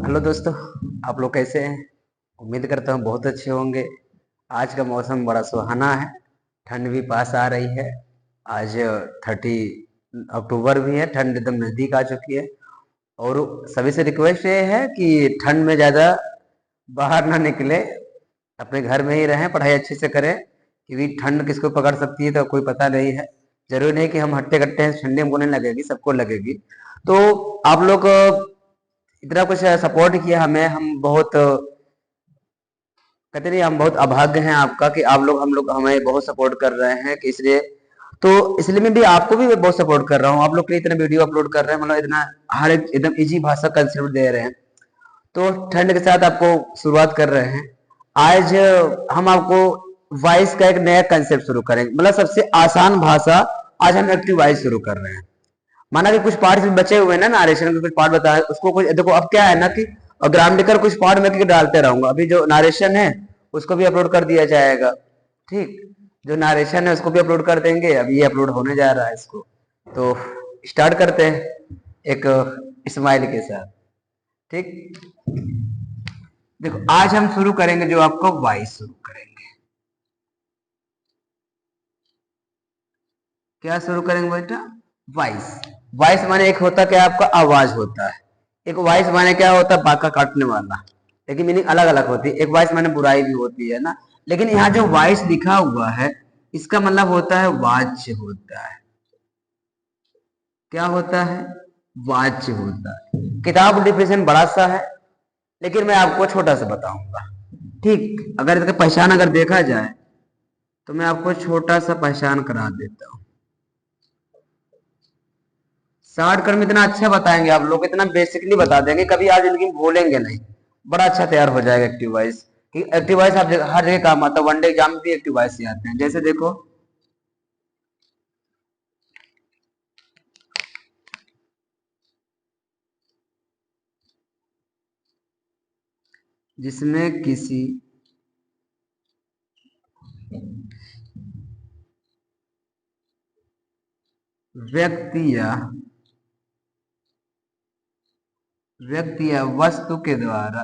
Hello दोस्तों, आप लोग कैसे हैं? उम्मीद करता हूँ बहुत अच्छे होंगे। आज का मौसम बड़ा सुहाना है, ठंड भी पास आ रही है। आज 30 अक्टूबर भी है, ठंड एकदम नज़दीक आ चुकी है। और सभी से रिक्वेस्ट ये है कि ठंड में ज़्यादा बाहर ना निकले, अपने घर में ही रहें, पढ़ाई अच्छे से करें, क्योंकि ठंड किसको पकड़ सकती है तो कोई पता नहीं है। जरूरी नहीं कि हम हट्टे कट्टे हैं, ठंडी हमको नहीं लगेगी, सबको लगेगी। तो आप लोग इतना कुछ सपोर्ट किया हमें, हम बहुत कहते नहीं, हम बहुत अभाग्य हैं आपका कि आप लोग हम लोग हमें बहुत सपोर्ट कर रहे हैं, कि इसलिए तो इसलिए मैं भी आपको भी बहुत सपोर्ट कर रहा हूँ। आप लोग के लिए इतना वीडियो अपलोड कर रहे हैं, मतलब इतना हर एक एकदम इजी भाषा कंसेप्ट दे रहे हैं। तो ठंड के साथ आपको शुरुआत कर रहे हैं। आज हम आपको वॉइस का एक नया कंसेप्ट शुरू करेंगे, मतलब सबसे आसान भाषा। आज हम एक्टिव वॉइस शुरू कर रहे हैं। माना कि कुछ पार्ट भी बचे हुए हैं ना, नारेशन के कुछ पार्ट बताए, उसको कुछ देखो। अब क्या है ना कि ग्रामेटिकल कुछ पार्ट में डालते रहूंगा। अभी जो नारेशन है उसको भी अपलोड कर दिया जाएगा। ठीक, जो नारेशन है उसको भी अपलोड कर देंगे। अब ये अपलोड होने जा रहा है इसको। तो स्टार्ट करते हैं एक स्माइल के साथ। ठीक, देखो आज हम शुरू करेंगे जो आपको वॉइस शुरू करेंगे। क्या शुरू करेंगे बेटा? वॉइस। वॉइस माने एक होता क्या आपका आवाज होता है, एक वॉइस माने क्या होता है बाका काटने वाला। लेकिन मीनिंग अलग अलग होती है। एक वॉइस माने बुराई भी होती है ना, लेकिन यहाँ जो वॉइस लिखा हुआ है इसका मतलब होता है वाच्य होता है। क्या होता है? वाच्य होता है। किताब डिफिनेशन बड़ा सा है, लेकिन मैं आपको छोटा सा बताऊंगा। ठीक, अगर इसका पहचान अगर देखा जाए तो मैं आपको छोटा सा पहचान करा देता हूँ। शॉर्ट कट में इतना अच्छा बताएंगे आप लोग, इतना बेसिकली बता देंगे, कभी आज जिंदगी में भूलेंगे नहीं। बड़ा अच्छा तैयार हो जाएगा एक्टिव वॉइस। एक्टिव वॉइस आप हर जगह काम आता है, वनडे एग्जाम में भी एक्टिव वॉइस ही आते हैं। जैसे देखो, जिसमें किसी व्यक्ति या वस्तु के द्वारा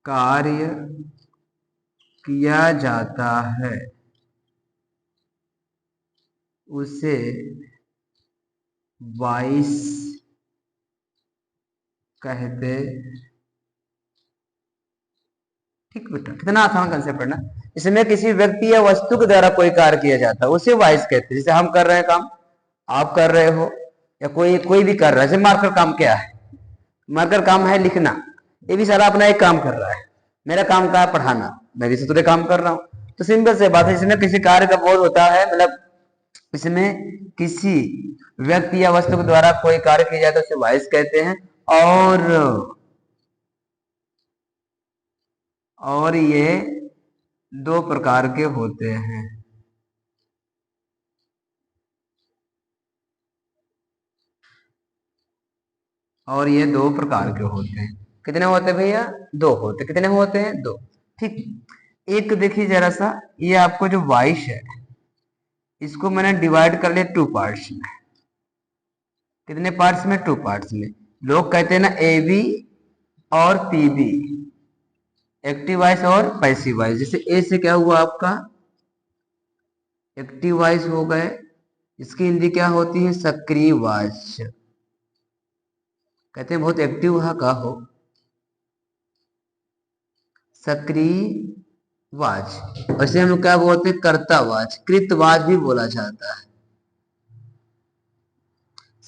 कार्य किया जाता है उसे वॉइस कहते। ठीक बेटा, कितना आसान कंसेप्ट है ना। इसमें किसी व्यक्ति या वस्तु के द्वारा कोई कार्य किया जाता है उसे वॉइस कहते हैं। जैसे हम कर रहे हैं काम, आप कर रहे हो, या कोई कोई भी कर रहा है। जैसे मार्कर काम क्या है? मार्कर काम है लिखना। ये भी सारा अपना एक काम कर रहा है। मेरा काम का है पढ़ाना, मैं भी दूसरे काम कर रहा हूँ। तो सिंपल से बात है, इसमें किसी कार्य का बोध होता है, मतलब इसमें किसी व्यक्ति या वस्तु के द्वारा कोई कार्य किया जाता है उसे वॉइस कहते हैं। और ये दो प्रकार के होते हैं। और ये दो प्रकार के होते हैं। कितने होते हैं भैया? दो होते। कितने होते हैं? दो। ठीक, एक देखिए जरा सा, ये आपको जो वॉइस है इसको मैंने डिवाइड कर लिया टू पार्ट्स में। कितने पार्ट्स में? टू पार्ट्स में। लोग कहते हैं ना ए बी और पी बी, एक्टिव वॉइस और पैसिव वॉइस। जैसे ए से क्या हुआ आपका? एक्टिव वॉइस हो गए। इसकी हिंदी क्या होती है? सक्रिय वाच्य। कहते हैं बहुत एक्टिव है का हो, सक्रिय वाच। वैसे हम लोग क्या बोलते हैं? कर्तावाच, कृतवाच भी बोला जाता है।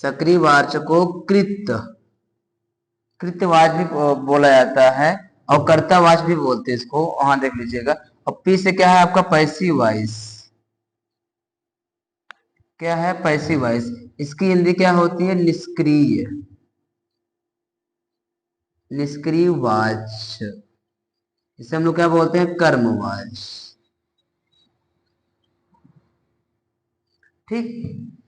सक्रिय वाच को कृतवाच भी बोला जाता है, और कर्तावाच भी बोलते हैं इसको। वहां देख लीजिएगा। और पी से क्या है आपका? Passive voice. क्या है? Passive voice. इसकी हिंदी क्या होती है? निष्क्रिय, निष्क्रिय वाच। इसे हम लोग क्या बोलते हैं? कर्मवाच। ठीक,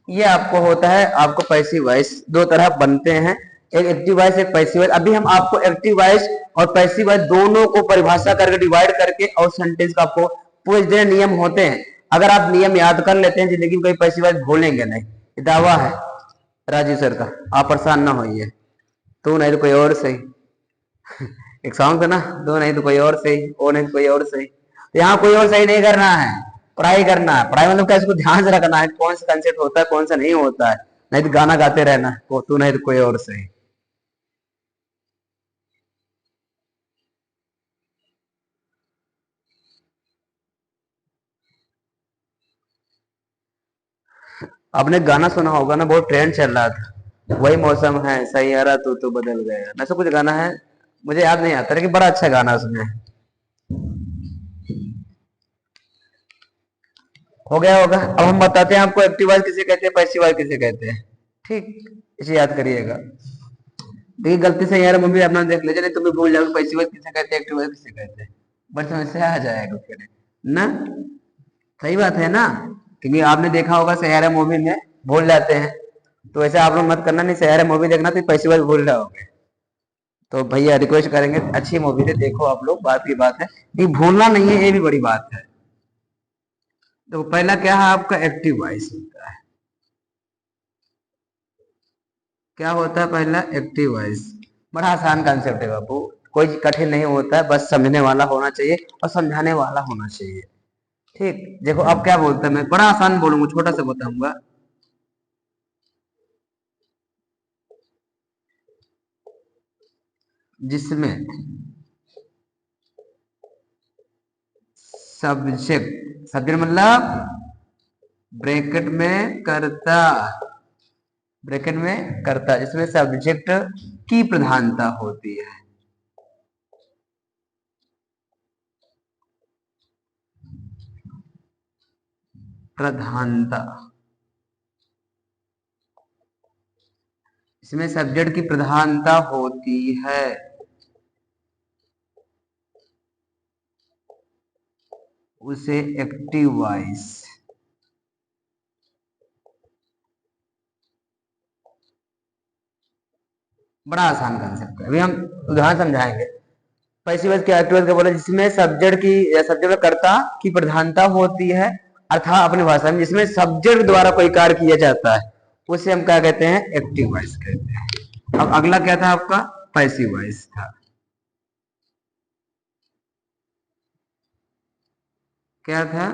ये आपको होता है। आपको पैसिव वॉइस दो तरह बनते हैं, एक एक्टिव वॉइस, एक पैसिव वॉइस। अभी हम आपको एक्टिव वॉइस और पैसिव वॉइस दोनों को परिभाषा करके डिवाइड करके और सेंटेंस का आपको पूरे जितने नियम होते हैं अगर आप नियम याद कर लेते हैं जिंदगी में कोई पैसी बात भूलेंगे नहीं, ये दावा है राजीव सर का, आप परेशान ना होइए। तू नहीं तो कोई और सही एक सॉन्ग था ना, तू नहीं तो कोई और सही, वो नहीं तो कोई और सही। तो यहाँ कोई और सही नहीं करना है, पढ़ाई करना है। पढ़ाई मतलब क्या, इसको ध्यान से रखना है कौन सा कंसेप्ट होता है कौन सा नहीं होता है, नहीं तो गाना गाते रहना है, तू नहीं तो कोई और सही। आपने गाना सुना होगा ना, बहुत ट्रेंड चल रहा था, वही मौसम है सैयारा तू बदल गया, ऐसा कुछ गाना है, मुझे याद नहीं आता, लेकिन बड़ा अच्छा गाना उसमें। हो गया होगा। अब हम बताते हैं आपको एक्टिव वॉइस किसे कहते हैं, पैसिव वॉइस किसे कहते हैं। ठीक, इसे याद करिएगा। देखिए गलती से यार मम्मी अपना देख लीजिए, नहीं तुम्हें भूल जाओगे पैसिव वॉइस किसे कहते हैं, एक्टिव वॉइस किसे कहते हैं, बट समझ से आ जाएगा फिर ना। सही बात है ना, क्योंकि आपने देखा होगा सैयारा मूवी में भूल जाते हैं, तो ऐसे आप लोग मत करना, नहीं सैयारा मूवी देखना तो पैसिव वॉइस भूल जाओगे। तो भैया रिक्वेस्ट करेंगे अच्छी मूवी है देखो आप लोग, बात की बात है, ये भूलना नहीं है, ये भी बड़ी बात है। तो पहला क्या है आपका, एक्टिव वॉइस होता है। क्या होता है पहला, एक्टिव वॉइस। बड़ा आसान कंसेप्ट है बाबू, कोई कठिन नहीं होता है, बस समझने वाला होना चाहिए और समझाने वाला होना चाहिए। ठीक, देखो अब क्या बोलते हैं, मैं बड़ा आसान बोलूंगा, छोटा सा बताऊंगा। जिसमें सब्जेक्ट, सब्जेक्ट मतलब ब्रैकेट में करता, ब्रैकेट में करता, जिसमें सब्जेक्ट की प्रधानता होती है। प्रधानता, इसमें सब्जेक्ट की प्रधानता होती है, उसे एक्टिव वॉइस। बड़ा आसान कंसेप्ट है, अभी हम उदाहरण समझाएंगे। पैसिव वॉइस क्या, एक्टिव वॉइस क्या बोले, जिसमें सब्जेक्ट की या सब्जेक्ट में कर्ता की प्रधानता होती है, अर्थात अपनी भाषा में जिसमें सब्जेक्ट द्वारा कोई कार्य किया जाता है, उसे हम क्या कहते हैं, एक्टिव वॉइस कहते हैं। अब अगला क्या था आपका, पैसिव वॉइस था। क्या था,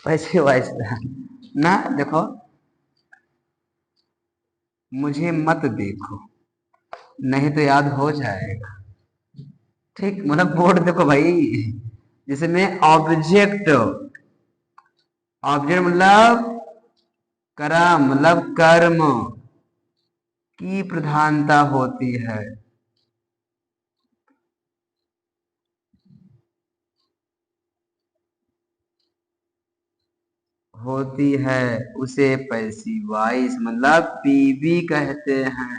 पैसिव वॉइस था ना। देखो, मुझे मत देखो नहीं तो याद हो जाएगा। ठीक, मतलब बोर्ड देखो भाई, जिसमें ऑब्जेक्ट, ऑब्जेक्ट मतलब कर्म, मतलब कर्म की प्रधानता होती है, होती है, उसे पैसिव वॉइस मतलब पीवी कहते हैं।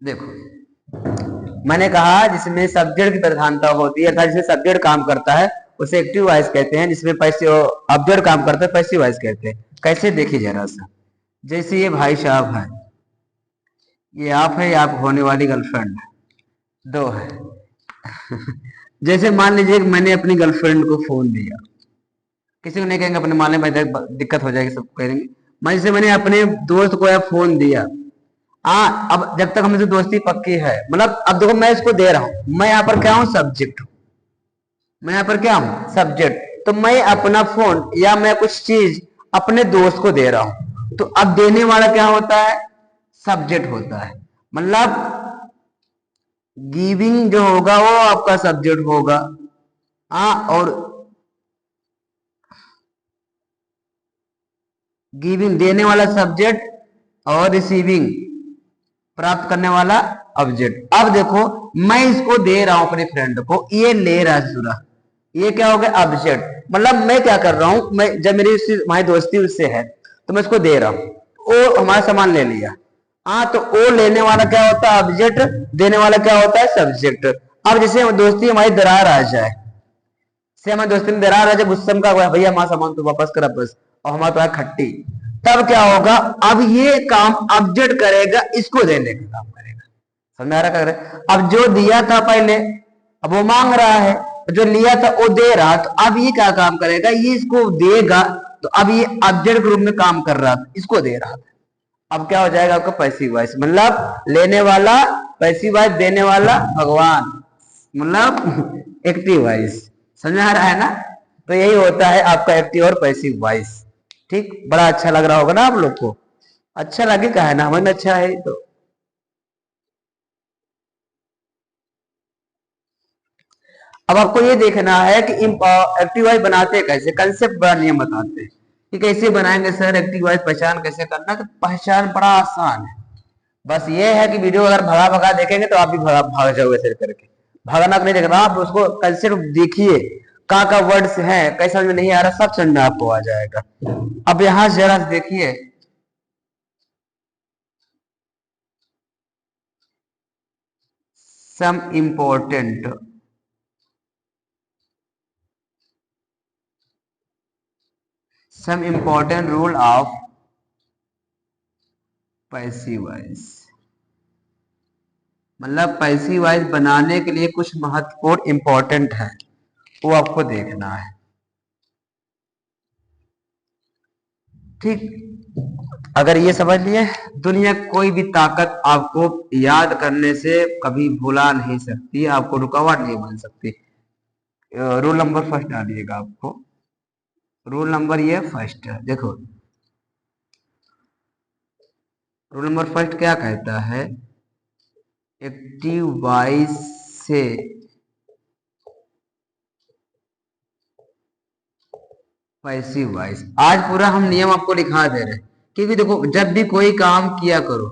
देखो मैंने कहा जिसमें सब्जेक्ट की प्रधानता होती है, अर्थात जिसमें सब्जेक्ट काम करता है उसे एक्टिव वॉइस कहते हैं, जिसमें पैसिव ऑब्जेक्ट काम करता है पैसिव वॉइस कहते हैं। कैसे, देखिए जरा सा, जैसे ये भाई साहब है, ये आप है, आप होने वाली गर्लफ्रेंड दो है जैसे मान लीजिए कि मैंने अपनी गर्लफ्रेंड को फोन दिया, किसी को नहीं कहेंगे अपने, मान लें दिक्कत हो जाएगी, सब कहेंगे। मैं जैसे मैंने अपने दोस्त को फोन दिया, हाँ, अब जब तक हमसे दोस्ती पक्की है, मतलब अब देखो मैं इसको दे रहा हूं, मैं यहाँ पर क्या हूँ, सब्जेक्ट हूँ, मैं यहाँ पर क्या हूँ, सब्जेक्ट। तो मैं अपना फोन या मैं कुछ चीज अपने दोस्त को दे रहा हूं, तो अब देने वाला क्या होता है, सब्जेक्ट होता है। मतलब गिविंग जो होगा वो आपका सब्जेक्ट होगा, हाँ, और गिविंग देने वाला सब्जेक्ट, और रिसीविंग प्राप्त करने वाला ऑब्जेक्ट। अब देखो मैं इसको दे रहा हूं अपने फ्रेंड को, ये ले रहा है सुरा, ये क्या हो गया, ऑब्जेक्ट। मतलब मैं क्या कर रहा हूं, मैं जब मेरी हमारी दोस्ती उससे है तो मैं इसको दे रहा हूं, वो हमारा सामान ले लिया, हाँ, तो वो लेने वाला क्या होता है, ऑब्जेक्ट, देने वाला क्या होता है, सब्जेक्ट। अब जैसे दोस्ती हमारी दरार आ जाए, से हमारी दोस्ती में दरार आ जाए, गुस्सा का भैया हमारा सामान तो वापस कर बस, और हमारा तो है खट्टी, तब क्या होगा, अब ये काम ऑब्जेक्ट करेगा, इसको देने का काम करेगा। समझ में आ रहा कर रहे? अब जो दिया था पहले, अब वो मांग रहा है, जो लिया था वो दे रहा, तो अब ये क्या काम करेगा, ये इसको देगा, तो अब ये ऑब्जेक्ट के रूप में काम कर रहा था, इसको दे रहा था। अब क्या हो जाएगा आपका पैसिव वॉइस, मतलब लेने वाला पैसिव वॉइस, देने वाला भगवान, मतलब एक्टिव वॉइस। समझ में आ रहा है ना? तो यही होता है आपका एक्टिव और पैसिव वॉइस। ठीक, बड़ा अच्छा लग रहा होगा ना आप लोग को? अच्छा लगे का है ना, मन अच्छा है तो। अब आपको ये देखना है कि एक्टिव वॉइस बनाते कैसे, कंसेप्ट बड़ा नियम बताते हैं कि कैसे बनाएंगे सर एक्टिव वॉइस, पहचान कैसे करना। तो पहचान बड़ा आसान है, बस ये है कि वीडियो अगर भगा भगा देखेंगे तो आप भी भाग जाओगे सिर करके। भागना नहीं देखना, आप उसको कंसेप्ट देखिए, का वर्ड्स हैं, कैसे समझ में नहीं आ रहा, सब समझ में आपको आ जाएगा। अब यहां जरा देखिए, some important rule of passive voice, मतलब पैसिव वॉइस बनाने के लिए कुछ महत्वपूर्ण इंपॉर्टेंट है, वो आपको देखना है। ठीक, अगर ये समझ लिए, दुनिया कोई भी ताकत आपको याद करने से कभी भुला नहीं सकती, आपको रुकावट नहीं बन सकती। रूल नंबर फर्स्ट डालिएगा आपको, रूल नंबर ये फर्स्ट है, देखो रूल नंबर फर्स्ट क्या कहता है, एक्टिव वॉइस से पैसिव वॉइस। आज पूरा हम नियम आपको लिखा दे रहे हैं, क्योंकि देखो जब भी कोई काम किया करो,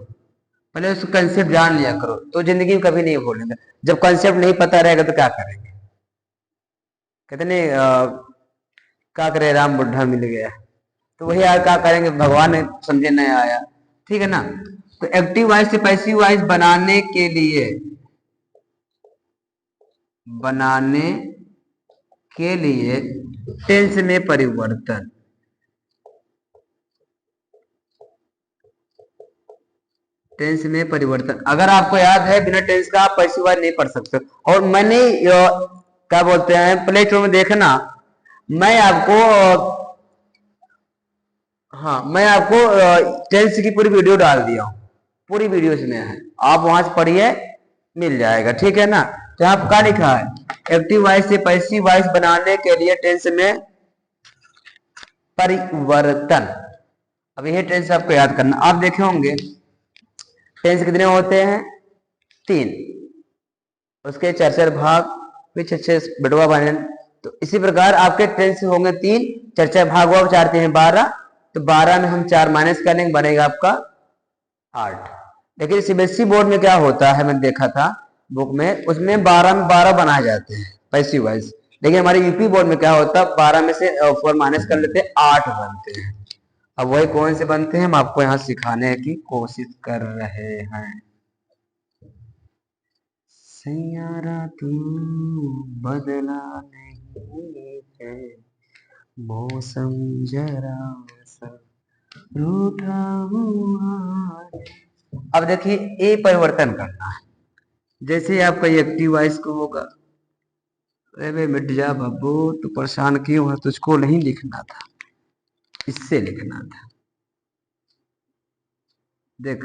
पहले उसका कंसेप्ट जान लिया करो, तो जिंदगी में कभी नहीं भूलेंगे। जब कंसेप्ट नहीं पता रहेगा तो क्या करेंगे, कहते नहीं क्या करे राम बुढ़ा मिल गया, तो वही यार क्या करेंगे, भगवान ने समझे नहीं आया। ठीक है ना? तो एक्टिव वॉइस से पैसिव वॉइस बनाने के लिए टेंस में परिवर्तन, टेंस में परिवर्तन। अगर आपको याद है, बिना टेंस का आप पैसिव वॉइस नहीं पढ़ सकते। और मैंने क्या बोलते हैं, प्ले स्टोर में देखना, मैं आपको हाँ मैं आपको टेंस की पूरी वीडियो डाल दिया हूँ, पूरी वीडियो इसमें है, आप वहां से पढ़िए, मिल जाएगा। ठीक है ना? तो यहाँ क्या लिखा है, एक्टिव वॉइस से पैसिव वॉइस बनाने के लिए टेंस में परिवर्तन। अब यह टेंस आपको याद करना। आप देखे होंगे टेंस कितने होते हैं, 3, उसके 4 भाग, फिर 6 बटवा बने। तो इसी प्रकार आपके टेंस होंगे 3, 4 भाग हुआ, 4×3=12, तो 12 में हम 4 माइनस कर लेंगे, बनेगा आपका 8। लेकिन सीबीएसई बोर्ड में क्या होता है, मैंने देखा था बुक में, उसमें 12 में 12 बनाए जाते हैं पैसिव वॉइस। लेकिन हमारे यूपी बोर्ड में क्या होता है, 12 में से 4 माइनस कर लेते हैं, 8 बनते हैं। अब वही कौन से बनते हैं हम आपको यहाँ सिखाने की कोशिश कर रहे हैं। सैयारा तू बदला नहीं है, मौसम जरा सा रूठा हुआ है। अब देखिए, ए परिवर्तन करना है। जैसे आपका एक्टिव वॉइस को होगा, अरे मिट जा बाबू, तो परेशान क्यों है, तुझको नहीं लिखना था, इससे लिखना था। देख,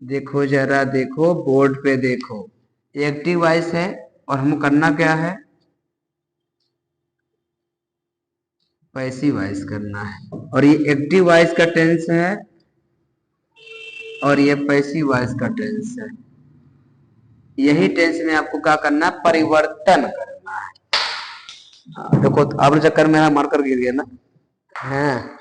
देखो जरा देखो, बोर्ड पे देखो, एक्टिव वॉइस है और हमको करना क्या है, पैसिव वॉइस करना है। और ये एक्टिव वॉइस का टेंस है और ये पैसिव वॉइस का टेंस है। यही टेंस में आपको क्या करना है, परिवर्तन करना है। हाँ, देखो तो अब चक्कर मेरा मार्कर गिर गया ना। हाँ,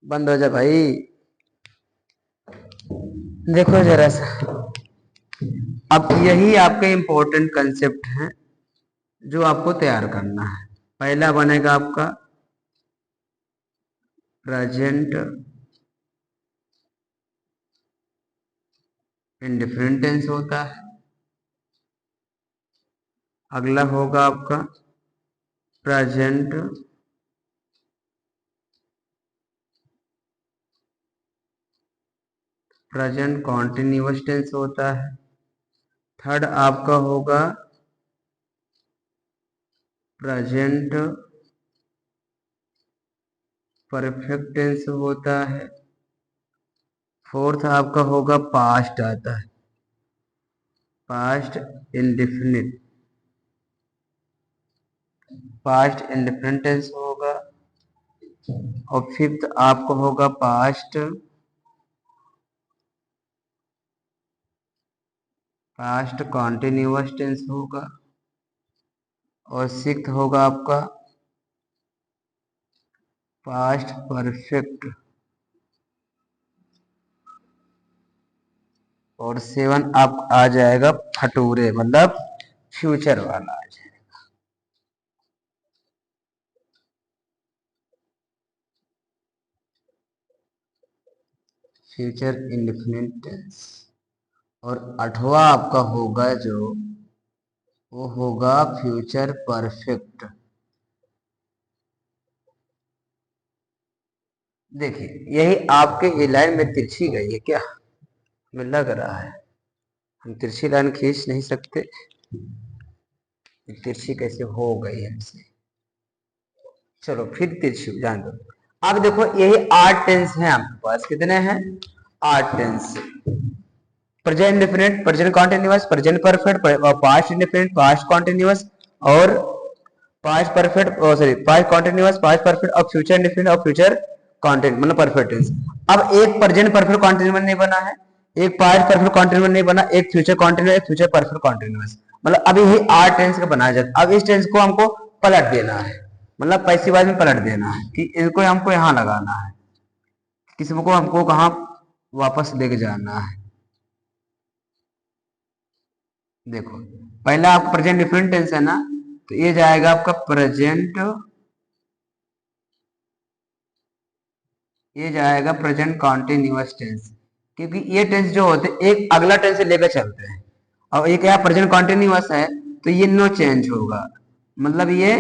बंद हो जा भाई। देखो जरा सा, अब यही आपके इंपॉर्टेंट कंसेप्ट हैं जो आपको तैयार करना है। पहला बनेगा आपका प्रेजेंट इंडिफरेंट टेंस होता है, अगला होगा आपका प्रेजेंट कॉन्टिन्यूअस टेंस होता है। थर्ड आपका होगा प्रेजेंट परफेक्ट टेंस होता है। फोर्थ आपका होगा पास्ट आता है, past indefinite, past indefinite tense होगा। और फिफ्थ आपका होगा पास्ट कॉन्टिन्यूअस टेंस होगा। और सिक्स्थ होगा आपका पास्ट परफेक्ट। और सेवन आप आ जाएगा फटूरे, मतलब फ्यूचर वाला आ जाएगा। Future indefinite tense. और आठवां आपका होगा जो, वो होगा फ्यूचर परफेक्ट। देखिए यही आपके ये लाइन में तिरछी गई है क्या, हमें लग रहा है। हम तिरछी लाइन खींच नहीं सकते, तिरछी कैसे हो गई हमसे। चलो फिर तिरछी जान दो। अब देखो यही 8 टेंस हैं आपके पास, कितने हैं 8 tense. Present indefinite, present continuous, present perfect, past indefinite, past continuous और past perfect, sorry past continuous, past perfect और फ्यूचर इंडेफिनिट और फ्यूचर कॉन्टिन्यूअस मतलब परफेक्ट टेंस। अब एक प्रेजेंट परफेक्ट कॉन्टिन्यूअस नहीं बना है, एक पास्ट परफेक्ट कॉन्टिन्यूअस नहीं बना, एक फ्यूचर कॉन्टिन्यूअस, एक फ्यूचर परफेक्ट कॉन्टिन्यूअस, मतलब अभी ये 8 टेंस का बनाया जाता है। अब इस टेंस को हमको पलट देना है, मतलब पैसिव वॉइस में पलट देना है कि इसको हमको यहाँ लगाना है, किसी को हमको कहाँ वापस लेके जाना है। देखो पहला आपका प्रेजेंट डिफरेंट टेंस है ना, तो ये जाएगा आपका प्रेजेंट, ये जाएगा प्रेजेंट कॉन्टिन्यूअस टेंस, क्योंकि ये टेंस जो होते हैं एक अगला टेंस से लेकर चलते हैं। और एक यहाँ प्रेजेंट कॉन्टिन्यूअस है तो ये नो चेंज होगा, मतलब ये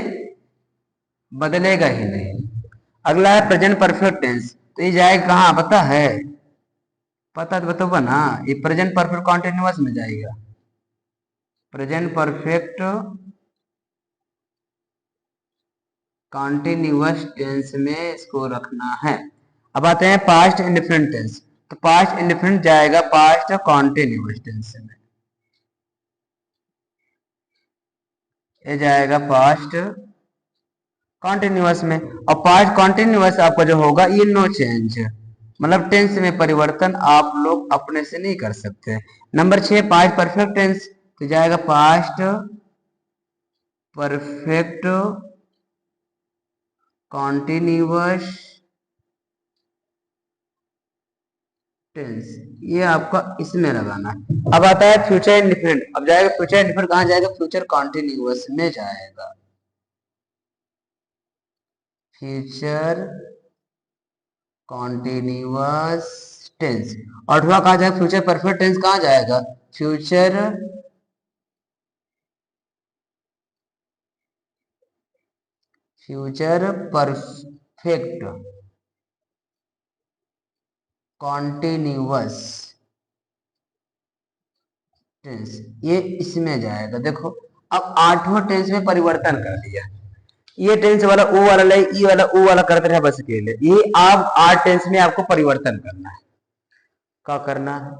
बदलेगा ही नहीं। अगला है प्रेजेंट परफेक्ट टेंस, तो ये जाएगा कहाँ पता है, पता तो बताओ ना, ये प्रेजेंट परफेक्ट कॉन्टिन्यूअस में जाएगा। प्रेजेंट परफेक्ट कॉन्टिन्यूअस टेंस में इसको रखना है। अब आते हैं पास्ट इंडिफरेंट टेंस, तो पास्ट इंडिफरेंट जाएगा पास्ट कॉन्टिन्यूअस टेंस में, ये जाएगा पास्ट कॉन्टिन्यूअस में। और पास्ट कॉन्टिन्यूअस आपका जो होगा ये नो चेंज, मतलब टेंस में परिवर्तन आप लोग अपने से नहीं कर सकते। नंबर 6 पास्ट परफेक्ट टेंस, तो जाएगा पास्ट परफेक्ट कॉन्टिन्यूअस टेंस, ये आपका इसमें लगाना है। अब आता है फ्यूचर इंडिफरेंट, अब जाएगा फ्यूचर इंडिफरेंट कहाँ जाएगा, फ्यूचर कॉन्टिन्यूअस में जाएगा। Future continuous tense. और अठवा कहाँ जाएगा, फ्यूचर परफेक्ट टेंस कहाँ जाएगा, future future perfect continuous tense, ये इसमें जाएगा। देखो अब आठवां टेंस में परिवर्तन कर दिया, ये टेंस वाला ओ वाला ले, ई वाला ओ वाला करते रहे बस अकेले, ये आप 8 टेंस में आपको परिवर्तन करना है। क्या करना है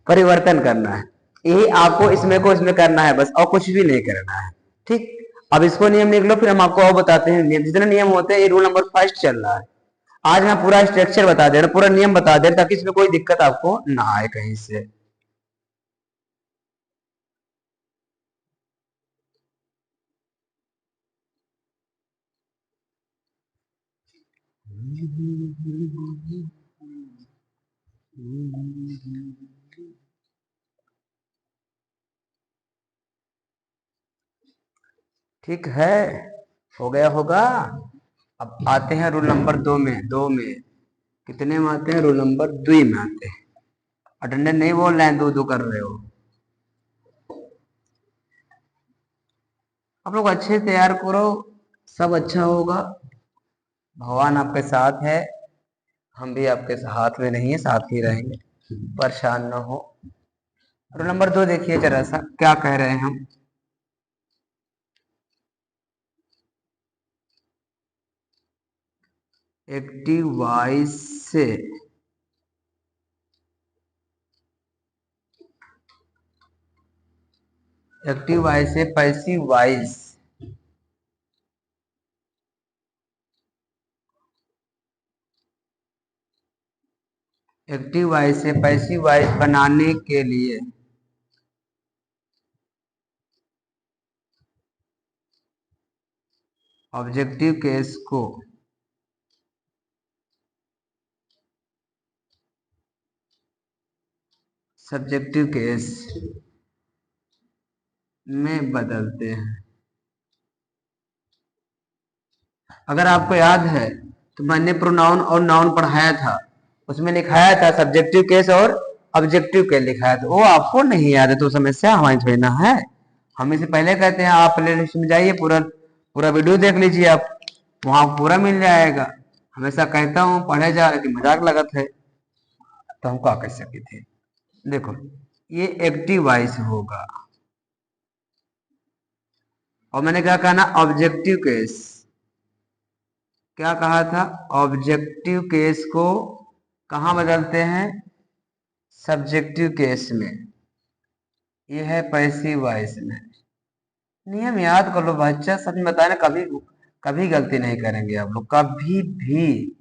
परिवर्तन करना है, यही आपको इसमें को इसमें करना है बस, और कुछ भी नहीं करना है। ठीक, अब इसको नियम लिख लो, फिर हम आपको और बताते हैं नियम, जितने नियम होते हैं। ये रूल नंबर फर्स्ट चल रहा है, आज मैं पूरा स्ट्रक्चर बता दे रहा हूँ, पूरा नियम बता दे रहा, ताकि इसमें कोई दिक्कत आपको ना आए कहीं से। ठीक है, हो गया होगा। अब आते हैं रूल नंबर 2 में, कितने में आते हैं, रूल नंबर 2 में आते हैं। अटेंडेंस नहीं बोल रहे हैं, दो दो कर रहे हो। आप लोग अच्छे से तैयार करो, सब अच्छा होगा। भगवान आपके साथ है, हम भी आपके हाथ में नहीं है, साथ ही रहेंगे, परेशान न हो। रोल नंबर 2 देखिए जरा सा क्या कह रहे हैं हम। एक्टिव वॉइस से एक्टिव वॉइस से पैसिव वॉइस एक्टिव वॉइस से पैसिव वॉइस बनाने के लिए ऑब्जेक्टिव केस को सब्जेक्टिव केस में बदलते हैं। अगर आपको याद है तो मैंने प्रोनाउन और नाउन पढ़ाया था, उसमें लिखाया था सब्जेक्टिव केस और ऑब्जेक्टिव केस लिखाया था। वो आपको नहीं याद है तो समस्या हमारी थोड़ी ना है। हम इसे पहले कहते हैं, आप प्लेलिस्ट में जाइए, पूरा पूरा वीडियो देख लीजिए, आप वहां पूरा मिल जाएगा। हमेशा कहता हूँ पढ़े जा रहे मजाक लगत है, तो हम क्या कह सके थे। देखो ये एक्टिव वॉइस होगा, और मैंने क्या कहा ना, ऑब्जेक्टिव केस। क्या कहा था, ऑब्जेक्टिव केस को कहाँ बदलते हैं, सब्जेक्टिव केस में। ये है पैसिव वॉइस में। नियम याद कर लो बच्चा, सच में बताए ना, कभी कभी गलती नहीं करेंगे आप लोग, कभी भी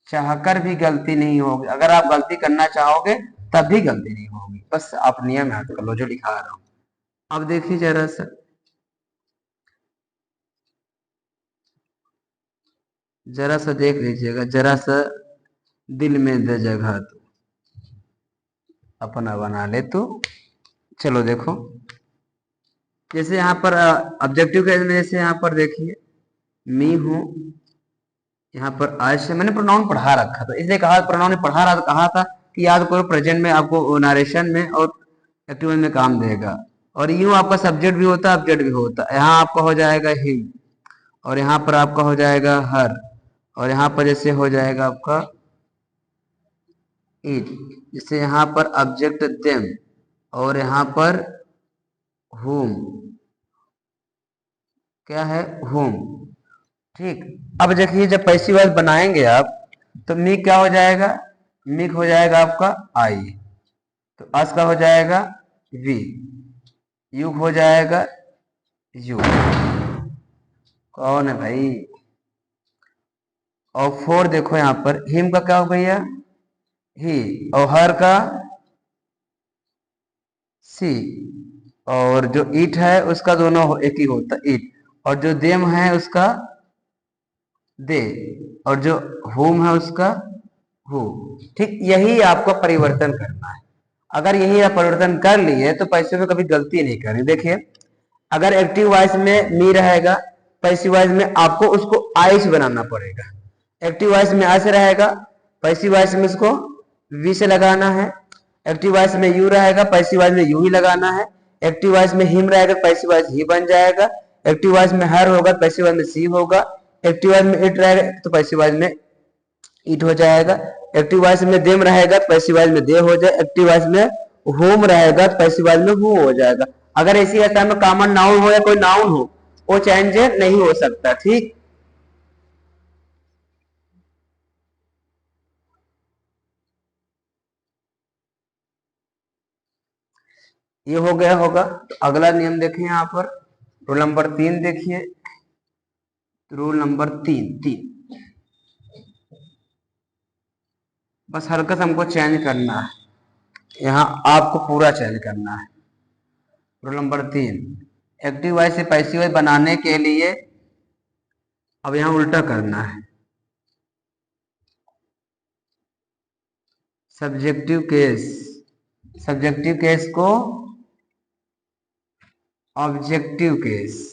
चाहकर भी गलती नहीं होगी। अगर आप गलती करना चाहोगे तब भी गलती नहीं होगी, बस आप नियम याद कर लो जो लिखा रहा हूं। अब देखिए जरा सा, जरा सा देख लीजिएगा, जरा सा दिल में दे जगह तो अपना बना ले तो। चलो देखो, जैसे यहाँ पर ऑब्जेक्टिव केस में, जैसे यहाँ पर देखिए मी हूं, यहाँ पर आज से मैंने प्रोनाउन पढ़ा रखा था, इसलिए कहा प्रोनाउन पढ़ा रहा था, कहा था कि याद करो, प्रेजेंट में आपको नारेशन में और एक्टिव में काम देगा। और यूं आपका सब्जेक्ट भी होता है, ऑब्जेक्ट भी होता है। यहाँ आपका हो जाएगा हिम, और यहाँ पर आपका हो जाएगा हर, और यहाँ पर जैसे हो जाएगा आपका इट, जैसे यहाँ पर ऑब्जेक्ट देम, और यहाँ पर होम, क्या है, होम। ठीक, अब देखिए जब पैसिव वॉइस बनाएंगे आप, तो मी क्या हो जाएगा, मिक हो जाएगा आपका आई, तो अस का हो जाएगा वी, यू हो जाएगा यू। कौन है भाई। और फोर देखो यहाँ पर हिम का क्या हो गया, ही, और हर का सी, और जो ईट है उसका दोनों एक ही होता है ईट, और जो देम है उसका दे, और जो होम है उसका हो। ठीक, यही आपको परिवर्तन करना है। अगर यही आप परिवर्तन कर लिए तो पैसे में कभी गलती नहीं करें। देखिए अगर एक्टिव वॉइस में मी रहेगा, पैसिव वॉइस में आपको उसको आई से बनाना पड़ेगा। एक्टिव वॉइस में आई से रहेगा, पैसिव वॉइस में उसको वी से लगाना है। एक्टिव वॉइस में यू रहेगा, पैसिव वॉइस में यू ही लगाना है। एक्टिव वॉइस में हिम रहेगा, पैसिव वॉइस ही बन जाएगा। एक्टिव वॉइस में हर होगा, पैसिव वॉइस में सी होगा। एक्टिव वॉइस में इट रहेगा तो पैसिव वॉइस में इट हो जाएगा। एक्टिव वॉइस में देम रहेगा, पैसिव वॉइस में दे हो जाए। एक्टिव वॉइस में होम रहेगा, पैसिव वॉइस में हु हो जाएगा। अगर ऐसी अवस्था में कॉमन नाउन हो या कोई नाउन हो, वो चेंज नहीं हो सकता। ठीक, ये हो गया होगा। तो अगला नियम देखिए यहाँ पर, रूल नंबर 3 देखिए, रूल नंबर 3 बस हल्का सा हमको चेंज करना है, यहाँ आपको पूरा चेंज करना है। रूल नंबर 3, एक्टिव वॉइस से पैसिव वॉइस बनाने के लिए अब यहाँ उल्टा करना है। सब्जेक्टिव केस, सब्जेक्टिव केस को ऑब्जेक्टिव केस,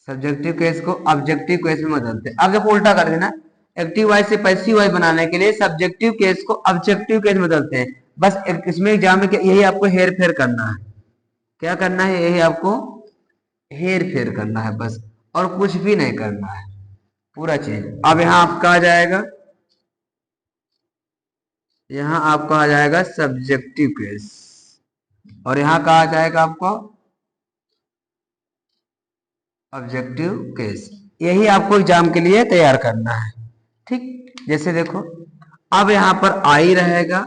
सब्जेक्टिव केस को ऑब्जेक्टिव केस में बदलते हैं। अब जब उल्टा कर देना, एक्टिव वॉइस से पैसिव वॉइस बनाने के लिए सब्जेक्टिव केस को ऑब्जेक्टिव केस में बदलते हैं। बस इसमें एग्जाम में यही आपको हेर फेर करना है। क्या करना है, यही आपको हेर फेर करना है बस, और कुछ भी नहीं करना है, पूरा चीज। अब यहाँ आपका आ जाएगा, यहाँ आपका आ जाएगा सब्जेक्टिव केस, और यहाँ का आ जाएगा आपको ऑब्जेक्टिव केस। यही आपको एग्जाम के लिए तैयार करना है, ठीक। जैसे देखो, अब यहाँ पर आई रहेगा,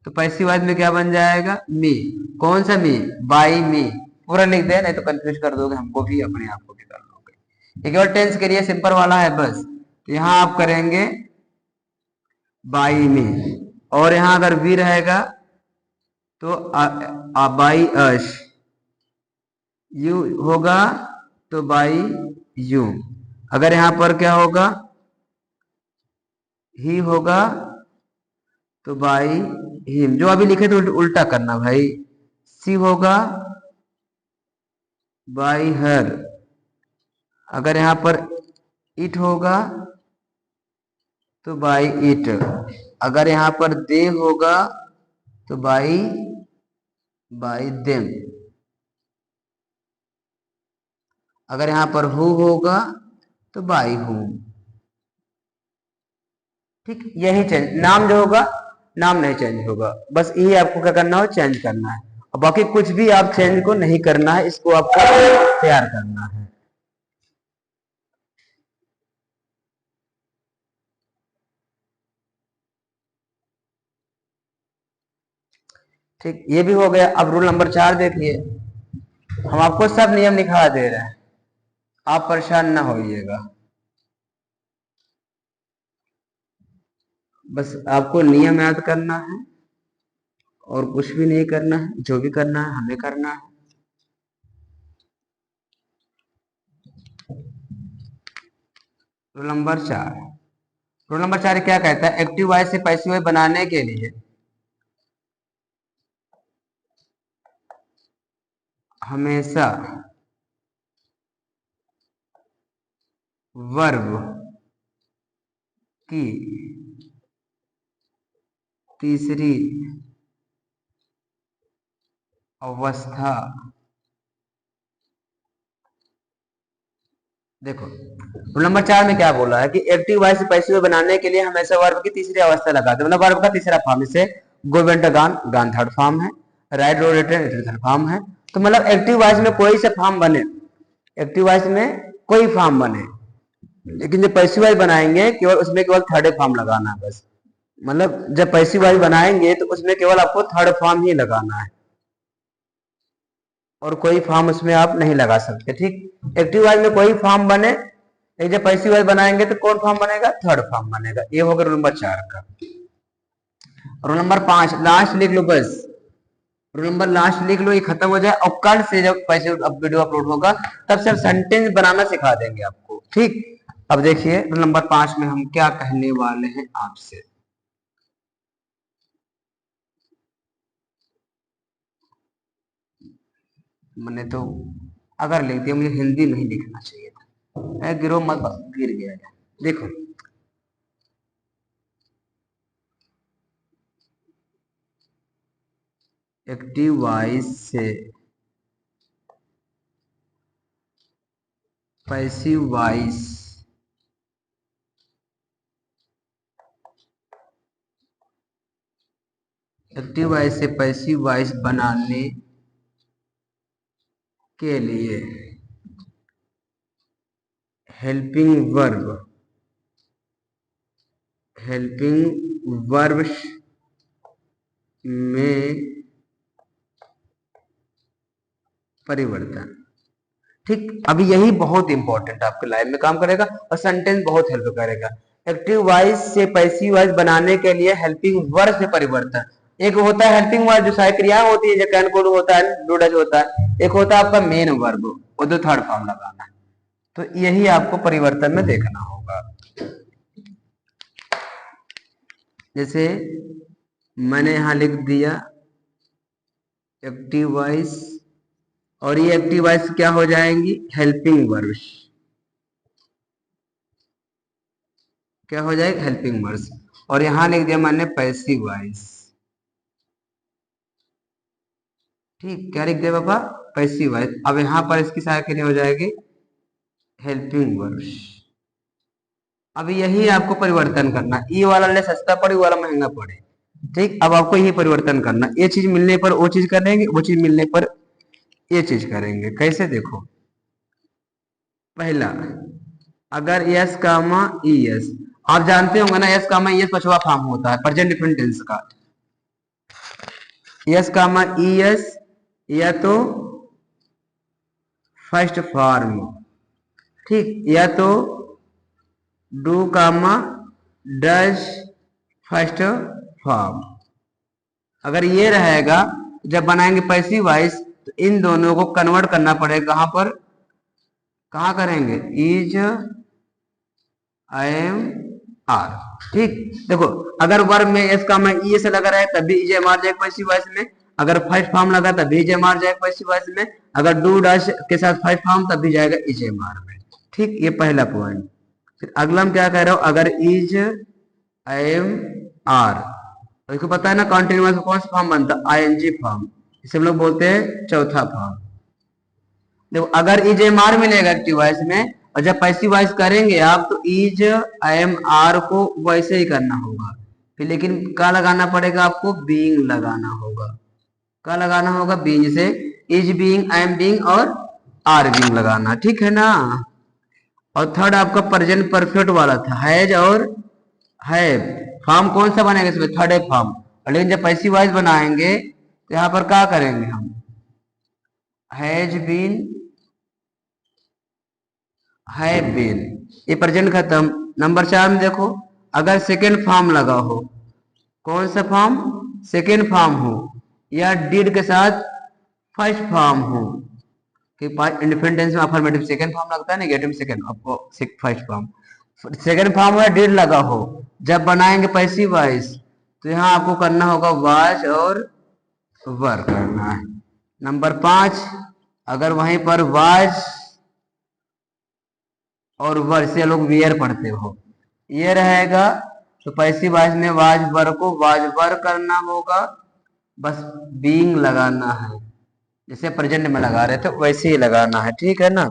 तो पैसिव वॉइस में क्या बन जाएगा, मी। कौन सा मी, बाई मी। पूरा लिख दे, नहीं तो कंफ्यूज कर दोगे हमको भी, अपने आप को भी कर लोगे। एक और टेंस के लिए सिंपल वाला है बस, तो यहाँ आप करेंगे बाई मी, और यहाँ अगर वी रहेगा तो बाई अश, यू होगा तो बाई यू। अगर यहाँ पर क्या होगा, ही होगा तो बाई हिम। जो अभी लिखे तो उल्टा करना भाई। सी होगा बाई हर। अगर यहाँ पर इट होगा तो बाई इट। अगर यहाँ पर दे होगा तो बाई देम। अगर यहाँ पर हु होगा तो बाई हूम। ठीक, यही चेंज, नाम जो होगा, नाम नहीं चेंज होगा, बस यही आपको क्या करना हो, चेंज करना है। और बाकी कुछ भी आप चेंज को नहीं करना है, इसको आपको तैयार करना है। ठीक, ये भी हो गया। अब रूल नंबर 4 देखिए, हम आपको सब नियम लिखा दे रहे हैं, आप परेशान ना होइएगा, बस आपको नियम याद करना है और कुछ भी नहीं करना है। जो भी करना है हमें करना है। रूल नंबर 4, रूल नंबर 4 क्या कहता है, एक्टिव वॉइस से पैसिव वॉइस बनाने के लिए हमेशा वर्ब की तीसरी अवस्था, देखो रूल नंबर 4 में क्या बोला है कि एक्टिव वॉइस से पैसिव वॉइस बनाने के लिए हमेशा वर्ब की तीसरी अवस्था लगाते, मतलब वर्ब का तीसरा फॉर्म। इसे गो वेंट गान, गान थर्ड फॉर्म है, right road return third form है। तो मतलब एक्टिव वॉइस में कोई से फॉर्म बने, एक्टिव वॉइस में कोई फॉर्म बने, लेकिन जब पैसिव वॉइस बनाएंगे केवल उसमें केवल थर्ड फॉर्म लगाना है बस। मतलब जब पैसिव वॉइस बनाएंगे तो उसमें केवल आपको थर्ड फॉर्म ही लगाना है, और कोई फॉर्म उसमें आप नहीं लगा सकते। ठीक, एक्टिव वॉइस में कोई फॉर्म बने, एक जब पैसिव वॉइस बनाएंगे तो कौन फॉर्म बनेगा, थर्ड फॉर्म बनेगा। ये होगा रूल नंबर 4 का। रूल नंबर 5 लास्ट लिख लो बस, रूल नंबर लास्ट लिख लो, ये खत्म हो जाए। और कल से जब पैसे वीडियो अपलोड होगा तब सिर्फ सेंटेंस बनाना सिखा देंगे आपको। ठीक, अब देखिए रूल नंबर 5 में हम क्या कहने वाले हैं आपसे। मैंने तो अगर लिख दिया, मुझे हिंदी नहीं लिखना चाहिए था, गिरो मत, गिर गया। देखो, एक्टिव वॉइस से पैसिव वॉइस एक्टिव वॉइस से पैसिव वॉइस बनाने के लिए हेल्पिंग वर्ब्स में परिवर्तन। ठीक, अभी यही बहुत इंपॉर्टेंट आपके लाइफ में काम करेगा, और सेंटेंस बहुत हेल्प करेगा। एक्टिव वॉइस से पैसिव वॉइस बनाने के लिए हेल्पिंग वर्ब से परिवर्तन। एक होता है हेल्पिंग वर्ब जो सहायक क्रिया होती है, जो कैन कोड होता है, डू डज होता है। एक होता है आपका मेन वर्ब, वो तो थर्ड फॉर्म लगाना है। तो यही आपको परिवर्तन में देखना होगा। जैसे मैंने यहां लिख दिया एक्टिव वॉइस, और ये एक्टिव वॉइस क्या हो जाएंगी, हेल्पिंग वर्ब्स। क्या हो जाएगा, हेल्पिंग वर्ब्स। और यहां लिख दिया मैंने पैसिव वॉइस। ठीक, क्या लिख दिया पापा, पैसिव वॉइस। अब यहाँ पर इसकी सहायक क्रिया हो जाएगी हेल्पिंग वर्ब्स। अब यही आपको परिवर्तन करना, ये वाला ले सस्ता पड़े, वाला महंगा पड़े। ठीक, अब आपको यही परिवर्तन करना, ये चीज मिलने पर वो चीज करेंगे, वो चीज मिलने पर ये चीज करेंगे। कैसे, देखो, पहला, अगर यस कामा ई एस, आप जानते होंगे ना यस कामा ई एस पछवा फॉर्म होता है प्रेजेंट डिफरेंट टेंस का। यस कामा ई एस या तो फर्स्ट फॉर्म, ठीक, या तो do comma does first form. अगर ये रहेगा, जब बनाएंगे पैसिव वॉइस तो इन दोनों को कन्वर्ट करना पड़ेगा। कहां पर, कहां करेंगे, इज, आई एम, आर। ठीक, देखो, अगर वर्ब में एस का मैं ई से लगा रहा है तब भी इज एम आर जाएगा पैसिव वॉइस में, अगर फर्स्ट फॉर्म लगा तब भी इज एम आर जाएगा पैसिव वॉइस में, अगर डू डैश के साथ फर्स्ट फॉर्म तब भी जाएगा इज एम आर में। ठीक, ये पहला पॉइंट। फिर अगला हम क्या कह रहे हो, अगर इज, आई एम, आर, इसको पता है ना कॉन्टिन्यूअस कौन सा फॉर्म बनता है, आई एन जी फॉर्म, इसे हम लोग बोलते हैं चौथा फॉर्म। देखो, अगर इज एम आर मिलेगा एक्टिव वॉइस में, और जब पैसिव वॉइस करेंगे आप तो इज, आई एम, आर को वैसे ही करना होगा। फिर लेकिन क्या लगाना पड़ेगा आपको, बीइंग लगाना होगा। क्या लगाना होगा, बीइंग, जैसे is being, I am being और आर बीइंग लगाना। ठीक है ना। और थर्ड आपका प्रेजेंट परफेक्ट वाला था, हैज और हैव। फॉर्म कौन सा बनेगा इसमें, थर्ड फॉर्म। लेकिन जब पैसिव वॉइस बनाएंगे तो यहाँ पर क्या करेंगे हम, हैज बीन, हैव बीन, ये प्रेजेंट खत्म। नंबर 4 में देखो, अगर सेकेंड फॉर्म लगा हो, कौन सा फॉर्म, सेकेंड फॉर्म हो, या डिड के साथ फर्स्ट फॉर्म हो, कि इंडिफरेंट टेंस में अफर्मेटिव सेकेंड फॉर्म लगता है, नेगेटिव सेकेंड आपको फर्स्ट फॉर्म, सेकेंड फॉर्म है डिड लगा हो, जब बनाएंगे पैसिव वॉइस तो यहाँ आपको करना होगा वाज और वर करना है। नंबर 5, अगर वहीं पर वाज और वर से लोग वियर पढ़ते हो, ये रहेगा तो पैसिव वॉइस में वाज वर को वाज वर करना होगा, बस बीइंग लगाना है, जैसे प्रेजेंट में लगा रहे थे वैसे ही लगाना है। ठीक है ना।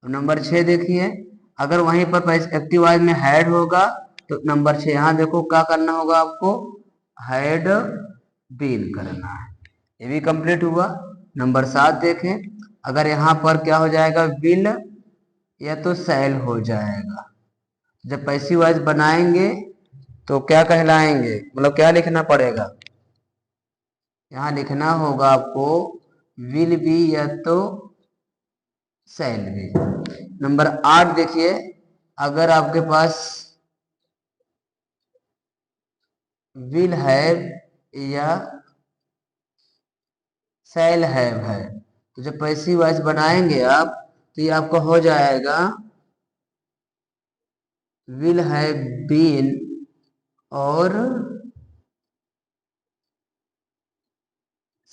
नंबर 6 देखिए, अगर वहीं पर एक्टिव वॉइस में हैड होगा तो नंबर 6 यहाँ देखो क्या करना होगा आपको, हैड बीन करना है। ये भी कंप्लीट हुआ। नंबर 7 देखें, अगर यहाँ पर क्या हो जाएगा, विल या तो सेल हो जाएगा। जब पैसिव वॉइस बनाएंगे तो क्या कहलाएंगे, मतलब क्या लिखना पड़ेगा, यहाँ लिखना होगा आपको विल बी या तो सेल बी। नंबर 8 देखिए, अगर आपके पास विल हैव या सेल हैव है तो जब पैसिव वॉइस बनाएंगे आप तो ये आपका हो जाएगा विल हैव बीन और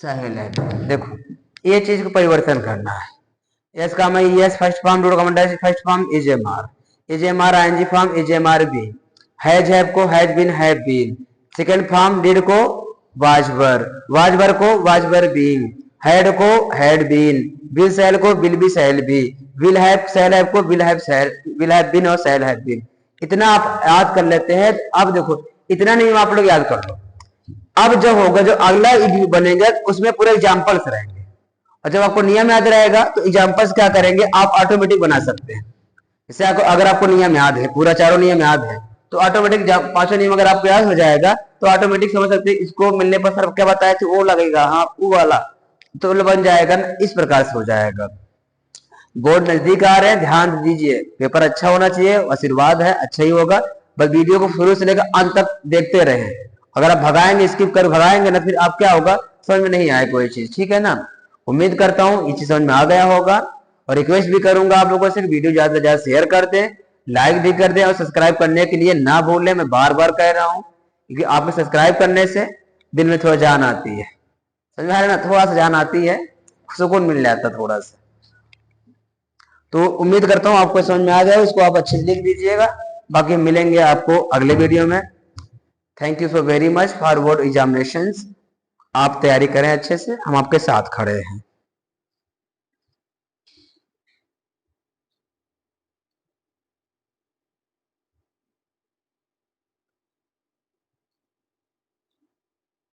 सेल हैव। देखो, ये चीज को परिवर्तन करना है। यस का मैं यस फर्स्ट फॉर्म, डू का मैं first form is am are, is am are ING form is am are be, has have को has been have been, second form did को वाज वर को वाज वर बीइंग, हैड को had been, will shall को will be shall be, will have shall have को will have been और shall have been. इतना आप याद कर लेते हैं। अब देखो, इतना नहीं आप लोग याद कर लो। अब जो होगा, जो अगला बनेगा उसमें पूरे एग्जाम्पल्स रहेंगे, और जब आपको नियम याद रहेगा तो एग्जाम्पल्स क्या करेंगे आप ऑटोमेटिक बना सकते हैं। जैसे अगर आपको नियम याद है, पूरा चारों नियम याद है, तो ऑटोमेटिक 5 नियम अगर आपको याद हो जाएगा तो ऑटोमेटिक समझ सकते हैं इसको मिलने पर सर क्या बताया थी, वो लगेगा, हाँ वो वाला, तो बन जाएगा ना, इस प्रकार से हो जाएगा। बोर्ड नजदीक आ रहे हैं, ध्यान दीजिए, पेपर अच्छा होना चाहिए, आशीर्वाद है, अच्छा ही होगा। बस वीडियो को शुरू से लेकर अंत तक देखते रहे। अगर आप भगाएंगे, स्किप कर भगाएंगे ना, फिर आप क्या होगा, समझ में नहीं आए कोई चीज। ठीक है ना। उम्मीद करता हूँ ये चीज समझ में आ गया होगा, और रिक्वेस्ट भी करूंगा आप लोगों से वीडियो ज्यादा से ज्यादा शेयर कर दें, लाइक भी कर दें, और सब्सक्राइब करने के लिए ना भूलें। मैं बार बार कह रहा हूँ, क्योंकि आप में सब्सक्राइब करने से दिल में थोड़ा जान आती है, समझ में आ रहा है ना, थोड़ा सा जान आती है, सुकून मिल जाता थोड़ा सा। तो उम्मीद करता हूँ आपको समझ में आ गया, उसको आप अच्छे से लिख दीजिएगा। बाकी मिलेंगे आपको अगले वीडियो में। Thank you so very much for board examinations. आप तैयारी करें अच्छे से, हम आपके साथ खड़े हैं।